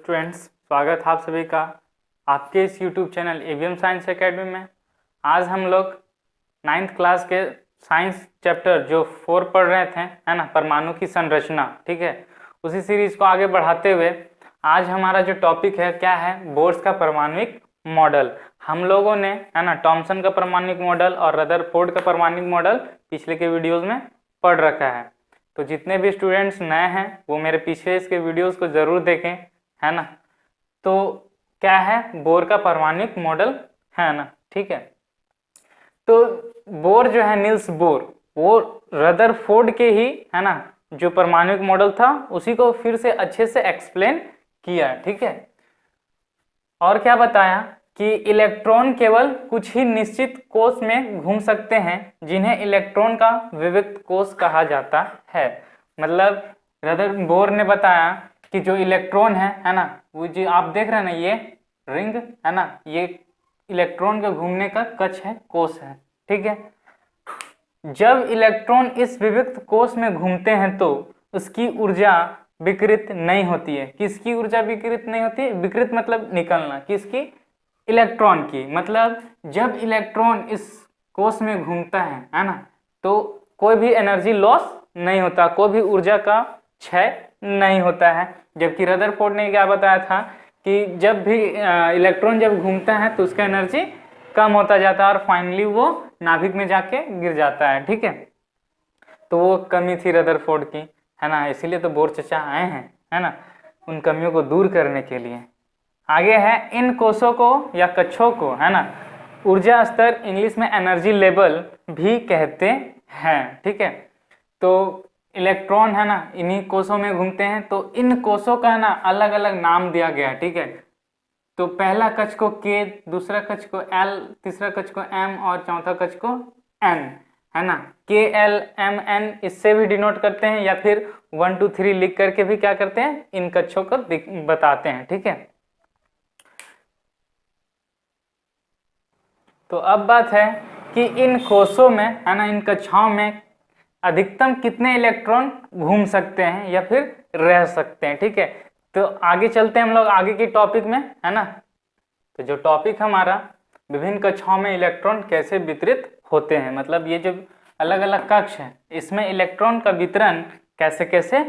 Students, स्वागत है आप सभी का आपके इस YouTube channel AVM science academy में। आज हम लोग 9th क्लास के साइंस चैप्टर जो 4 पढ़ रहे थे, है ना, परमाणु की संरचना। ठीक है, उसी सीरीज को आगे बढ़ाते हुए आज हमारा जो टॉपिक है क्या है, बोर्स का परमाणुक मॉडल। हम लोगों ने, है ना, थॉमसन का परमाणुक मॉडल और रदरफोर्ड का परमाणुक मॉडल पिछले के वीडियोज में पढ़ रखा है। तो जितने भी स्टूडेंट्स नए हैं वो मेरे पीछे इसके वीडियोस को ज़रूर देखें, है ना। तो क्या है, बोर का परमाणुक मॉडल, है ना। ठीक है, तो बोर जो है, नील्स बोर, वो रदरफोर्ड के ही, है ना, जो परमाणुक मॉडल था उसी को फिर से अच्छे से एक्सप्लेन किया। ठीक है, और क्या बताया कि इलेक्ट्रॉन केवल कुछ ही निश्चित कोश में घूम सकते हैं जिन्हें इलेक्ट्रॉन का विविक्त कोश कहा जाता है। मतलब रदरफोर्ड ने बताया कि जो इलेक्ट्रॉन है ना, वो जो आप देख रहे हैं ना, ये रिंग है ना, ये इलेक्ट्रॉन के घूमने का कक्ष है, कोश है। ठीक है, जब इलेक्ट्रॉन इस विविक्त कोश में घूमते हैं तो उसकी ऊर्जा विकृत नहीं होती है। किसकी ऊर्जा विकृत नहीं होती है? विकृत मतलब निकलना, किसकी? इलेक्ट्रॉन की। मतलब जब इलेक्ट्रॉन इस कोश में घूमता है ना, तो कोई भी एनर्जी लॉस नहीं होता, कोई भी ऊर्जा का क्षय नहीं होता है। जबकि रदरफोर्ड ने क्या बताया था कि जब भी इलेक्ट्रॉन जब घूमता है तो उसका एनर्जी कम होता जाता है और फाइनली वो नाभिक में जाके गिर जाता है। ठीक है, तो वो कमी थी रदरफोर्ड की, है ना, इसीलिए तो बोर चचा आए हैं, है ना, उन कमियों को दूर करने के लिए। आगे है, इन कोशों को या कक्षों को, है ना, ऊर्जा स्तर इंग्लिश में एनर्जी लेवल भी कहते हैं। ठीक है, तो इलेक्ट्रॉन, है ना, इन्हीं कोशों में घूमते हैं, तो इन कोशों का ना अलग अलग नाम दिया गया है। ठीक है, तो पहला कक्ष को के, दूसरा कक्ष को एल, तीसरा कक्ष को एम और चौथा कक्ष को एन, है ना। के एल एम एन इससे भी डिनोट करते हैं, या फिर 1 2 3 लिख करके भी क्या करते हैं, इन कक्षों को बताते हैं। ठीक है, तो अब बात है कि इन कोशों में, है ना, इन कक्षाओं में अधिकतम कितने इलेक्ट्रॉन घूम सकते हैं या फिर रह सकते हैं। ठीक है, तो आगे चलते हैं हम लोग आगे की टॉपिक में, है ना। तो जो टॉपिक हमारा, विभिन्न कक्षाओं में इलेक्ट्रॉन कैसे वितरित होते हैं, मतलब ये जो अलग अलग कक्ष है इसमें इलेक्ट्रॉन का वितरण कैसे कैसे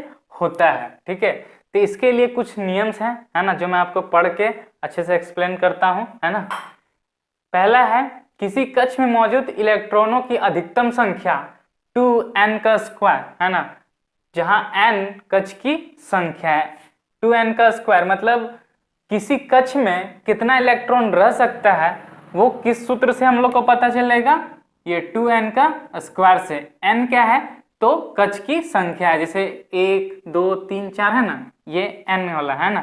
होता है। ठीक है, तो इसके लिए कुछ नियम्स हैं, है ना, जो मैं आपको पढ़ के अच्छे से एक्सप्लेन करता हूं, है ना। पहला है, किसी कक्ष में मौजूद इलेक्ट्रॉनों की अधिकतम संख्या 2n का स्क्वायर, है ना, जहां n कक्ष की संख्या है। 2n का स्क्वायर मतलब किसी कक्ष में कितना इलेक्ट्रॉन रह सकता है, वो किस सूत्र से हम लोग को पता चलेगा? ये 2n का स्क्वायर से। n क्या है? तो कक्ष की संख्या है, जैसे 1 2 3 4 है ना, ये n वाला है ना।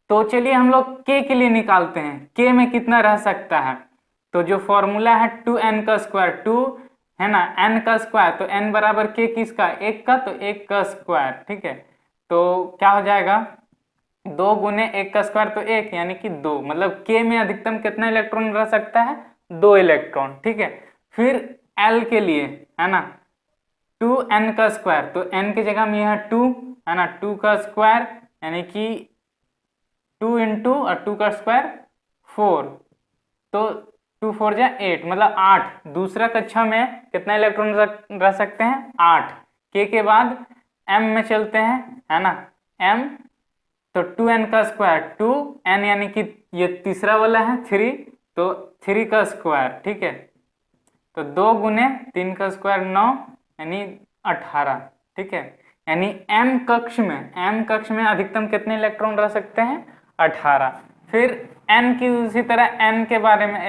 तो चलिए हम लोग k के लिए निकालते हैं, k में कितना रह सकता है। तो जो फॉर्मूला है 2n का स्क्वायर, 2 है ना, n का स्क्वायर, तो n बराबर k किसका? 1 का, तो 1 का स्क्वायर। ठीक है, तो क्या हो जाएगा, 2 गुने 1 का स्क्वायर तो 1, यानी कि 2। मतलब k में अधिकतम कितना इलेक्ट्रॉन रह सकता है? 2 इलेक्ट्रॉन। ठीक है, फिर l के लिए, है ना, 2n का स्क्वायर, तो n की जगह में यह 2, है ना, 2 का स्क्वायर यानी कि 2 इंटू और 2 का स्क्वायर 4, तो 2 4 जा 8, मतलब 8। दूसरा कक्षा में कितना इलेक्ट्रॉन रह सकते हैं? 8। के बाद m में चलते हैं, है ना, m, तो 2n का स्क्वायर 2n, यानी कि ये तीसरा वाला है 3, तो 3 का स्क्वायर। ठीक है, तो 2 गुने 3 का स्क्वायर 9, यानी 18। ठीक है, यानी m कक्ष में अधिकतम कितने इलेक्ट्रॉन रह सकते हैं? 18। फिर n की उसी तरह n के बारे में,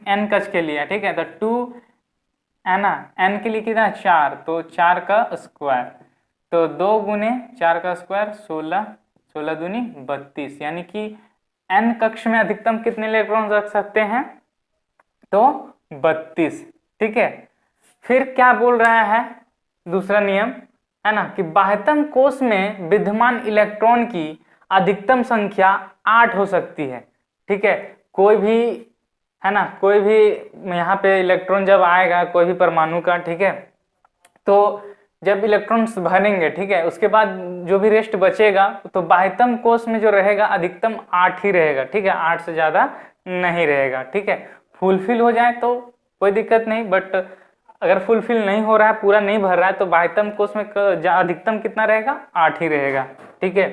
n कक्ष के लिए, ठीक है, तो 2, है ना, n के लिए कितना? 4, तो 4 का स्क्वायर, तो 2 गुने 4 का स्क्वायर 16, 16 दूनी 32, यानी कि n कक्ष में अधिकतम कितने इलेक्ट्रॉन रख सकते हैं? तो 32। ठीक है, फिर क्या बोल रहा है दूसरा नियम, है ना, कि बाह्यतम कोश में विद्यमान इलेक्ट्रॉन की अधिकतम संख्या 8 हो सकती है। ठीक है, कोई भी, है ना, कोई भी यहाँ पे इलेक्ट्रॉन जब आएगा कोई भी परमाणु का, ठीक है, तो जब इलेक्ट्रॉन्स भरेंगे, ठीक है, उसके बाद जो भी रेस्ट बचेगा तो बाह्यतम कोश में जो रहेगा अधिकतम 8 ही रहेगा, ठीक है, 8 से ज़्यादा नहीं रहेगा, ठीक है। फुलफिल हो जाए तो कोई दिक्कत नहीं, बट अगर फुलफिल नहीं हो रहा है, पूरा नहीं भर रहा है, तो बाह्यतम कोश में अधिकतम कितना रहेगा, 8 ही रहेगा, ठीक है।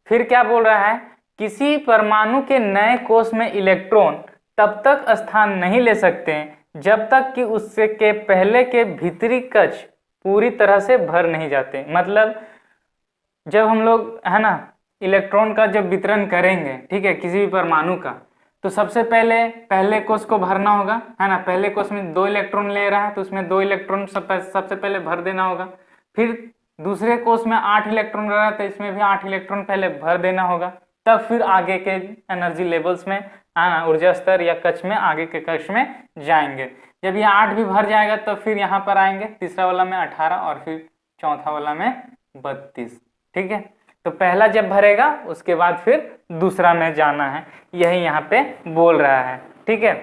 फिर क्या बोल रहा है, किसी परमाणु के नए कोश में इलेक्ट्रॉन तब तक स्थान नहीं ले सकते हैं जब तक कि उससे के पहले के भीतरी कक्ष पूरी तरह से भर नहीं जाते। मतलब जब हम लोग, है ना, इलेक्ट्रॉन का जब वितरण करेंगे, ठीक है, किसी भी परमाणु का, तो सबसे पहले कोश को भरना होगा, है ना। पहले कोश में 2 इलेक्ट्रॉन ले रहा है तो उसमें 2 इलेक्ट्रॉन सबसे पहले भर देना होगा। फिर दूसरे कोश में 8 इलेक्ट्रॉन रह रहा है तो इसमें भी 8 इलेक्ट्रॉन पहले भर देना होगा, तब फिर आगे के एनर्जी लेवल्स में, है ना, ऊर्जा स्तर या कक्ष में, आगे के कक्ष में जाएंगे। जब ये 8 भी भर जाएगा तो फिर यहाँ पर आएंगे, तीसरा वाला में 18 और फिर चौथा वाला में 32, ठीक है। तो पहला जब भरेगा उसके बाद फिर दूसरा में जाना है, यही यहाँ पे बोल रहा है, ठीक है।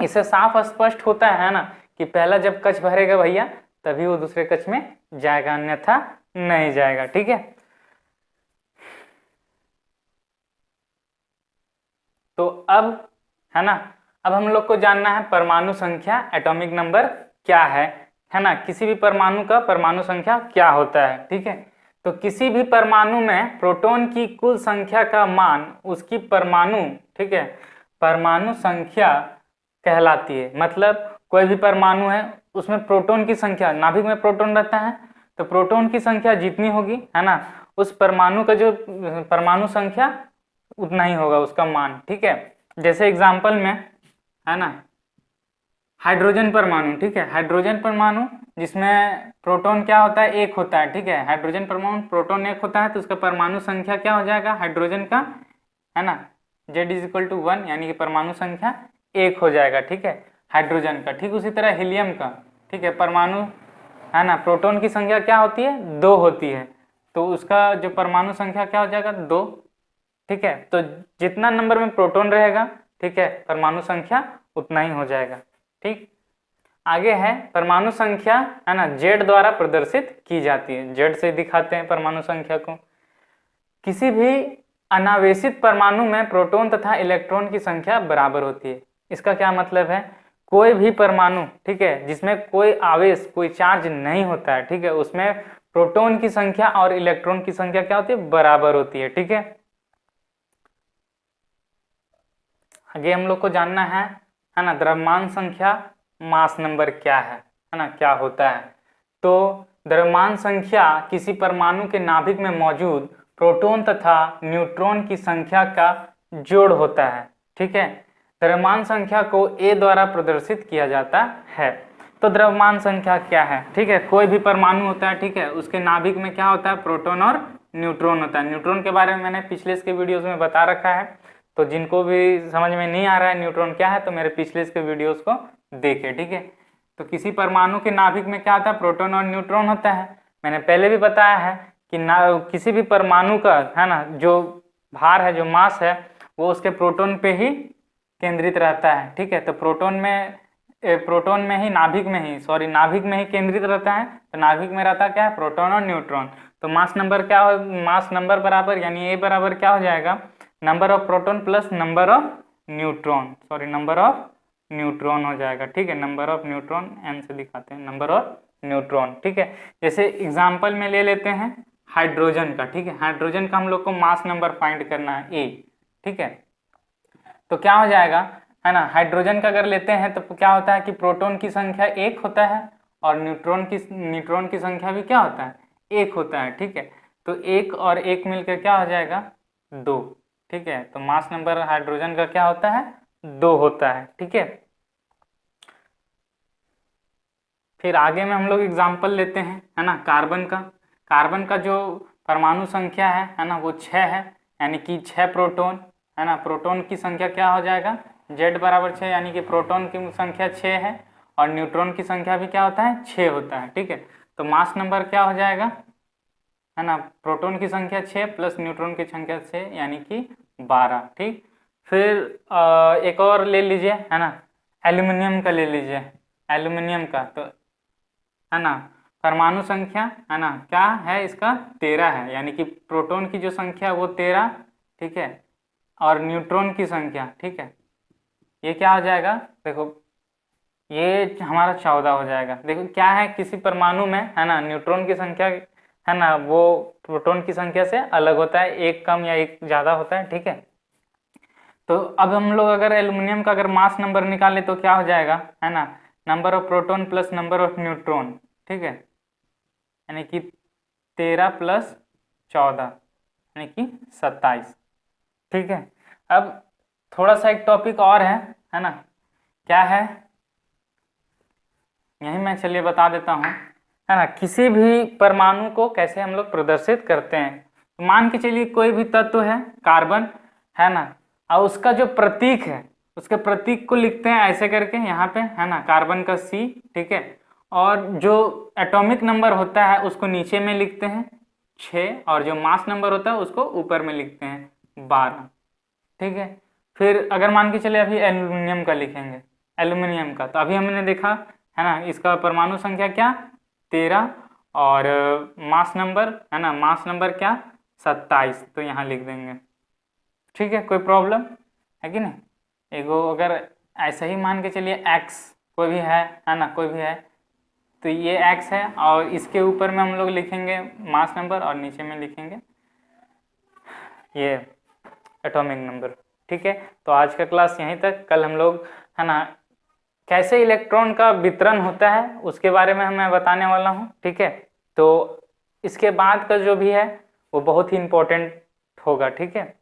इससे साफ स्पष्ट होता है ना कि पहला जब कक्ष भरेगा भैया तभी वो दूसरे कक्ष में जाएगा, अन्यथा नहीं जाएगा, ठीक है। तो अब, है ना, अब हम लोग को जानना है परमाणु संख्या, एटॉमिक नंबर क्या है ना, किसी भी परमाणु का परमाणु संख्या क्या होता है, ठीक है। तो किसी भी परमाणु में प्रोटॉन की कुल संख्या का मान उसकी परमाणु, ठीक है, परमाणु संख्या कहलाती है। मतलब कोई भी परमाणु है उसमें प्रोटॉन की संख्या, नाभिक में प्रोटॉन रहता है तो प्रोटॉन की संख्या जितनी होगी, है ना, उस परमाणु का जो परमाणु संख्या उतना ही होगा उसका मान, ठीक है। जैसे एग्जाम्पल में, है ना, हाइड्रोजन परमाणु, ठीक है, हाइड्रोजन परमाणु जिसमें प्रोटॉन क्या होता है, 1 होता है, ठीक है। हाइड्रोजन परमाणु प्रोटॉन 1 होता है तो उसका परमाणु संख्या क्या हो जाएगा हाइड्रोजन का, है ना, Z = 1, यानी कि परमाणु संख्या 1 हो जाएगा, ठीक है, हाइड्रोजन का। ठीक उसी तरह हीलियम का, ठीक है, परमाणु, है ना, प्रोटॉन की संख्या क्या होती है, 2 होती है, तो उसका जो परमाणु संख्या क्या हो जाएगा, 2, ठीक है। तो जितना नंबर में प्रोटॉन रहेगा, ठीक है, परमाणु संख्या उतना ही हो जाएगा, ठीक। आगे है परमाणु संख्या, है ना, Z द्वारा प्रदर्शित की जाती है, Z से दिखाते हैं परमाणु संख्या को। किसी भी अनावेशित परमाणु में प्रोटॉन तथा इलेक्ट्रॉन की संख्या बराबर होती है। इसका क्या मतलब है, कोई भी परमाणु, ठीक है, जिसमें कोई आवेश, कोई चार्ज नहीं होता है, ठीक है, उसमें प्रोटॉन की संख्या और इलेक्ट्रॉन की संख्या क्या होती है, बराबर होती है, ठीक है। आगे हम लोग को जानना है ना, द्रव्यमान संख्या, मास नंबर क्या है ना, क्या होता है। तो द्रव्यमान संख्या किसी परमाणु के नाभिक में मौजूद प्रोटॉन तथा न्यूट्रॉन की संख्या का जोड़ होता है, ठीक है। द्रव्यमान संख्या को A द्वारा प्रदर्शित किया जाता है। तो द्रव्यमान संख्या क्या है, ठीक है, कोई भी परमाणु होता है, ठीक है, उसके नाभिक में क्या होता है, प्रोटॉन और न्यूट्रॉन होता है। न्यूट्रॉन के बारे में मैंने पिछले के वीडियोस में बता रखा है, तो जिनको भी समझ में नहीं आ रहा है न्यूट्रॉन क्या है तो मेरे पिछले के वीडियोस को देखें, ठीक है। तो किसी परमाणु के नाभिक में क्या होता है, प्रोटॉन और न्यूट्रॉन होता है। मैंने पहले भी बताया है कि किसी भी परमाणु का, है ना, जो भार है, जो मास है, वो उसके प्रोटॉन पे ही केंद्रित रहता है, ठीक है। तो प्रोटॉन में ही, नाभिक में ही केंद्रित रहता है। तो नाभिक में रहता क्या है, प्रोटॉन और न्यूट्रॉन। तो मास नंबर क्या हो, मास नंबर बराबर, यानी A बराबर क्या हो जाएगा, number of proton plus number of neutron, number of neutron हो जाएगा, ठीक है। नंबर ऑफ न्यूट्रॉन n से दिखाते हैं, नंबर ऑफ न्यूट्रॉन, ठीक है। जैसे एग्जांपल में ले लेते हैं हाइड्रोजन का, ठीक है, हाइड्रोजन का हम लोग को मास नंबर फाइंड करना है A, ठीक है। तो क्या हो जाएगा, है ना, हाइड्रोजन का अगर लेते हैं तो क्या होता है कि प्रोटॉन की संख्या 1 होता है और न्यूट्रॉन की संख्या भी क्या होता है, 1 होता है, ठीक है। तो 1 और 1 मिलकर क्या हो जाएगा, 2, ठीक है। तो मास नंबर हाइड्रोजन का क्या होता है, 2 होता है, ठीक है। फिर आगे में हम लोग एग्जाम्पल लेते हैं, है ना, कार्बन का जो परमाणु संख्या है ना, वो 6 है, यानी कि 6 प्रोटॉन, है ना। प्रोटॉन की संख्या क्या हो जाएगा, Z बराबर 6, यानी कि प्रोटॉन की संख्या 6 है और न्यूट्रॉन की संख्या भी क्या होता है, 6 होता है, ठीक है। तो मास नंबर क्या हो जाएगा, है ना, प्रोटॉन की संख्या 6 प्लस न्यूट्रॉन की संख्या 6, यानी कि 12, ठीक। फिर एक और ले लीजिए, है ना, एल्यूमिनियम का ले लीजिए, एल्यूमिनियम का, तो, है ना, परमाणु संख्या है ना क्या है इसका 13 है, यानी कि प्रोटॉन की जो संख्या है वो 13, ठीक है, और न्यूट्रॉन की संख्या, ठीक है, ये क्या हो जाएगा, देखो ये हमारा 14 हो जाएगा। देखो क्या है, किसी परमाणु में है ना न्यूट्रॉन की संख्या है ना वो प्रोटॉन की संख्या से अलग होता है, एक कम या एक ज़्यादा होता है, ठीक है। तो अब हम लोग अगर एल्युमिनियम का अगर मास नंबर निकाले तो क्या हो जाएगा, है ना, number of proton plus number of neutron, ठीक है, यानी कि 13 प्लस 14 यानी कि 27, ठीक है। अब थोड़ा सा एक टॉपिक और है ना, क्या है, यही मैं चलिए बता देता हूँ, है ना, किसी भी परमाणु को कैसे हम लोग प्रदर्शित करते हैं। तो मान के चलिए कोई भी तत्व है कार्बन, है ना, और उसका जो प्रतीक है उसके प्रतीक को लिखते हैं ऐसे करके यहाँ पे, है ना, कार्बन का C, ठीक है, और जो एटॉमिक नंबर होता है उसको नीचे में लिखते हैं 6, और जो मास नंबर होता है उसको ऊपर में लिखते हैं 12, ठीक है। फिर अगर मान के चले अभी एल्युमिनियम का लिखेंगे, एल्युमिनियम का, तो अभी हमने देखा है ना इसका परमाणु संख्या क्या 13, और मास नंबर है ना, मास नंबर क्या 27, तो यहाँ लिख देंगे, ठीक है, कोई प्रॉब्लम है कि नहीं। एगो अगर ऐसा ही मान के चलिए x कोई भी है ना, कोई भी है, तो ये x है और इसके ऊपर में हम लोग लिखेंगे मास नंबर और नीचे में लिखेंगे ये एटॉमिक नंबर, ठीक है। तो आज का क्लास यहीं तक, कल हम लोग है ना कैसे इलेक्ट्रॉन का वितरण होता है उसके बारे में मैं बताने वाला हूँ, ठीक है। तो इसके बाद का जो भी है वो बहुत ही इम्पोर्टेंट होगा, ठीक है।